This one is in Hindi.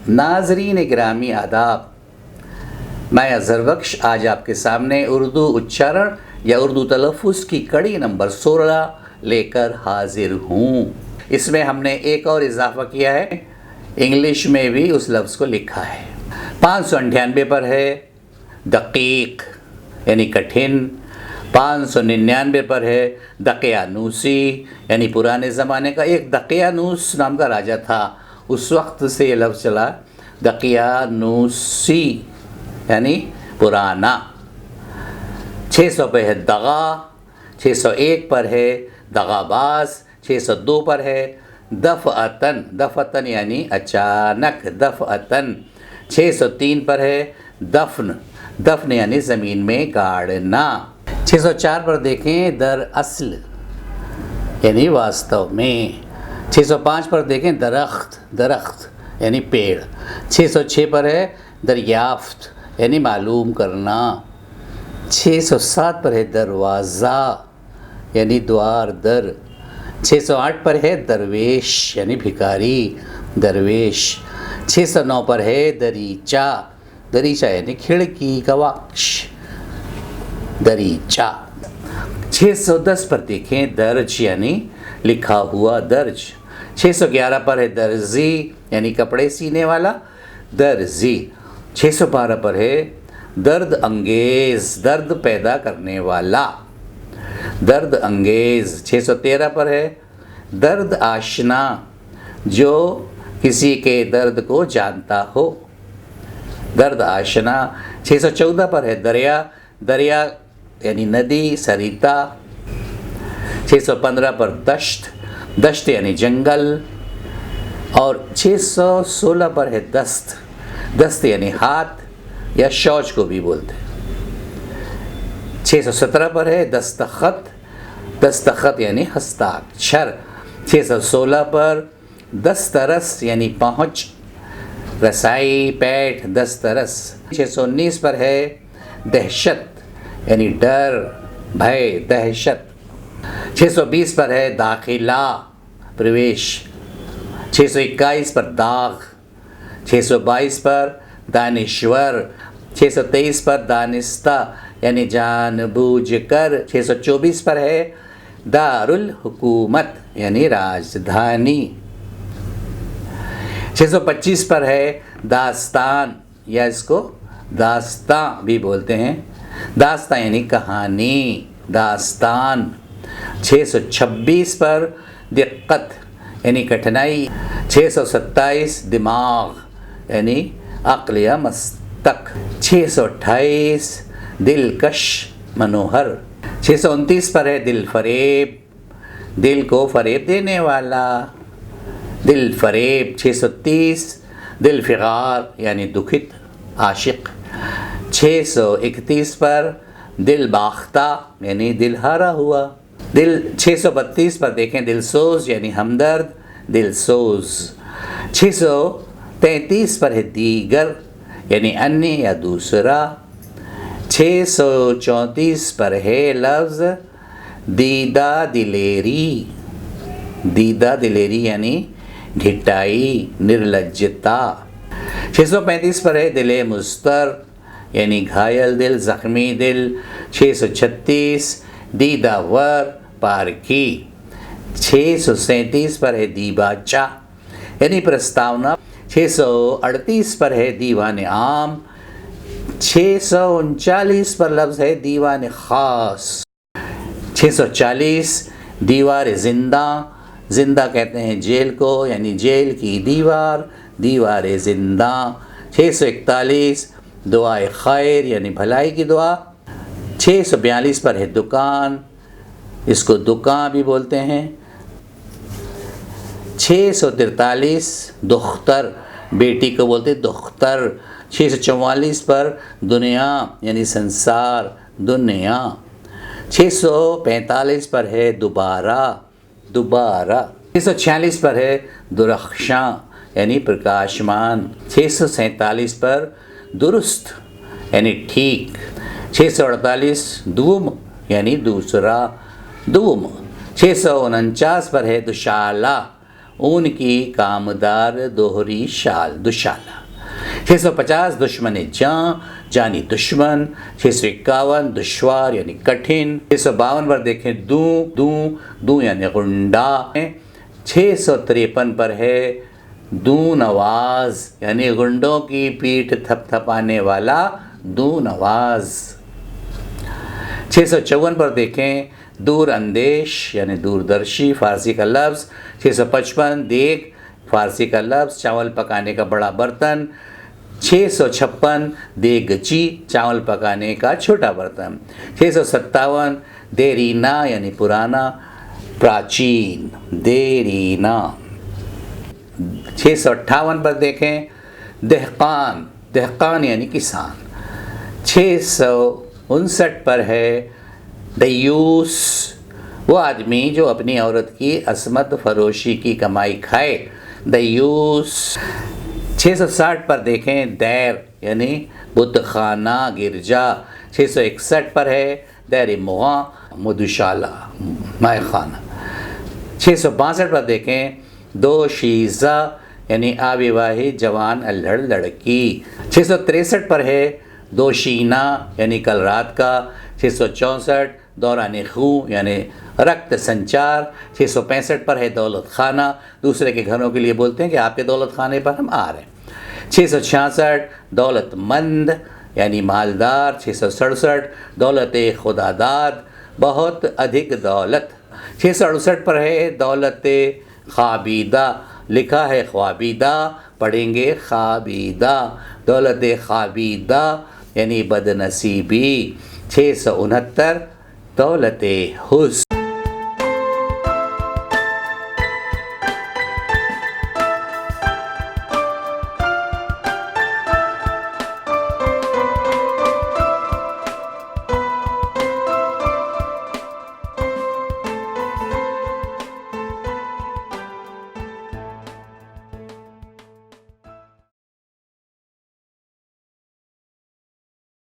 नाज़रीन गिरामी आदाब, मैं अज़हर बख्श आज आपके सामने उर्दू उच्चारण या उर्दू तलफ़्फ़ुज़ की कड़ी नंबर 16 लेकर हाजिर हूँ। इसमें हमने एक और इजाफ़ा किया है, इंग्लिश में भी उस लफ्ज़ को लिखा है। 598 पर है दक़ीक़ यानी कठिन। 599 पर है दक़यानूसी यानी पुराने ज़माने का एक दक़यानूस नाम का राजा था, उस वक्त से ये लफ्ज़ चला दक़यानूसी यानी पुराना। 600 पर है दगा, 601 पर है दगाबाज, 602 पर है दफ़अतन, दफ़अतन यानी अचानक, दफ़अतन। 603 पर है दफ़न, दफ़न यानी ज़मीन में गाड़ना। 604 पर देखें दरअसल यानी वास्तव में। 605 पर देखें दरख्त, दरख्त यानी पेड़। 606 पर है दरियाफ्त यानी मालूम करना। 607 पर है दरवाज़ा यानी द्वार, दर। 608 पर है दरवेश यानी भिखारी, दरवेश। 609 पर है दरीचा, दरीचा यानी खिड़की, गवाक्ष, दरीचा। 610 पर देखें दर्ज यानी लिखा हुआ, दर्ज। 611 पर है दर्जी यानी कपड़े सीने वाला, दर्जी। 612 पर है दर्द अंगेज़, दर्द पैदा करने वाला, दर्द अंगेज़। 613 पर है दर्द आशना, जो किसी के दर्द को जानता हो, दर्द आशना। 614 पर है दरिया, दरिया यानी नदी, सरिता। 615 पर दश्त, दश्त यानी जंगल। और 616 पर है दस्त, दस्त यानी हाथ या शौच को भी बोलते हैं। 617 पर है दस्तखत, दस्तखत यानी हस्ताक्षर। 616 पर दस्तरस यानी पहुँच, रसाई, पैठ, दस्तरस। 619 पर है दहशत यानी डर, भय, दहशत। 620 पर है दाखिला, प्रवेश। 621 पर दाग। 622 पर दानिश्वर। 623 पर दानिस्ता यानी जानबूझकर। 624 पर है दारुल हुकूमत यानी राजधानी। 625 पर है दास्तान या इसको दास्तां भी बोलते हैं, दास्तां यानी कहानी, दास्तान। 626 पर दिक्कत यानी कठिनाई। 627 दिमाग यानी अक्ल या मस्तक। 628 दिलकश, मनोहर। 629 पर है दिल फरेब, दिल को फरेब देने वाला, दिल फरेब। 630 दिल फिगार यानी दुखित, आशिक। 631 पर दिल बाख्ता यानी दिल हारा हुआ, दिल। 632 पर देखें दिलसोज यानी हमदर्द, दिलसोज। 633 पर है दीगर यानी अन्य या दूसरा। 634 पर है लफ्ज़ दीदा दिलेरी, दीदा दिलेरी यानी ढिठाई, निर्लज्जता। 635 पर है दिले मुस्तर यानी घायल दिल, ज़ख्मी दिल। 636 दीदावर, पारखी। 637 पर है दीबाचा यानी प्रस्तावना। 638 पर है दीवान आम। 639 पर लफ्ज़ है दीवान ख़ास। 640 दीवार ज़िंदा, ज़िंदा कहते हैं जेल को यानी जेल की दीवार, दीवार ज़िंदा। 641 दुआए खैर यानी भलाई की दुआ। 642 पर है दुकान, इसको दुकान भी बोलते हैं। 643 दुख्तर, बेटी को बोलते दुख्तर। 644 पर दुनिया यानी संसार, दुनिया। 645 पर है दोबारा, दोबारा। 646 पर है दुरख्शां यानी प्रकाशमान। 647 पर दुरुस्त यानी ठीक। 648 दुम यानी दूसरा, दुम। 649 पर है दुशाला, ऊन की कामदार दोहरी शाल, दुशाला। 650 दुश्मन जान जानी दुश्मन। 651 दुश्वार यानी कठिन। 652 पर देखें दू दू दू यानी गुंडा। 653 पर है दू नवाज यानी गुंडों की पीठ थपथपाने वाला दू नवाज। 654 पर देखें दूर अंदेश यानी दूरदर्शी, फारसी का लफ्ज़। 655 देग, फारसी का लफ्ज़, चावल पकाने का बड़ा बर्तन। 656 देगची, चावल पकाने का छोटा बर्तन। 657 देरीना यानी पुराना, प्राचीन, देरीना। 658 पर देखें दहकान, दहकान यानी किसान। 659 पर है दयूस, वो आदमी जो अपनी औरत की असमत फरोशी की कमाई खाए, दयूस। 660 पर देखें दैर यानी बुतखाना, गिरजा। 661 पर है दैर मुआ, मधुशाला, मायखाना। 662 पर देखें दो शीज़ा यानी अविवाहित जवान अल्हड़ लड़की। 663 पर है दो शीना यानी कल रात का। 664 दौरान खून यानी रक्त संचार। 665 पर है दौलत खाना, दूसरे के घरों के लिए बोलते हैं कि आपके दौलत खाने पर हम आ रहे हैं। 666 दौलतमंद यानी मालदार। 667 दौलत खुदादाद, बहुत अधिक दौलत। 668 पर है दौलत खाबीदा, लिखा है ख्वाबीदा, पढ़ेंगे खाबीदा, दौलत खाबीदा यानी बदनसीबी। 669 दौलत हुस्न।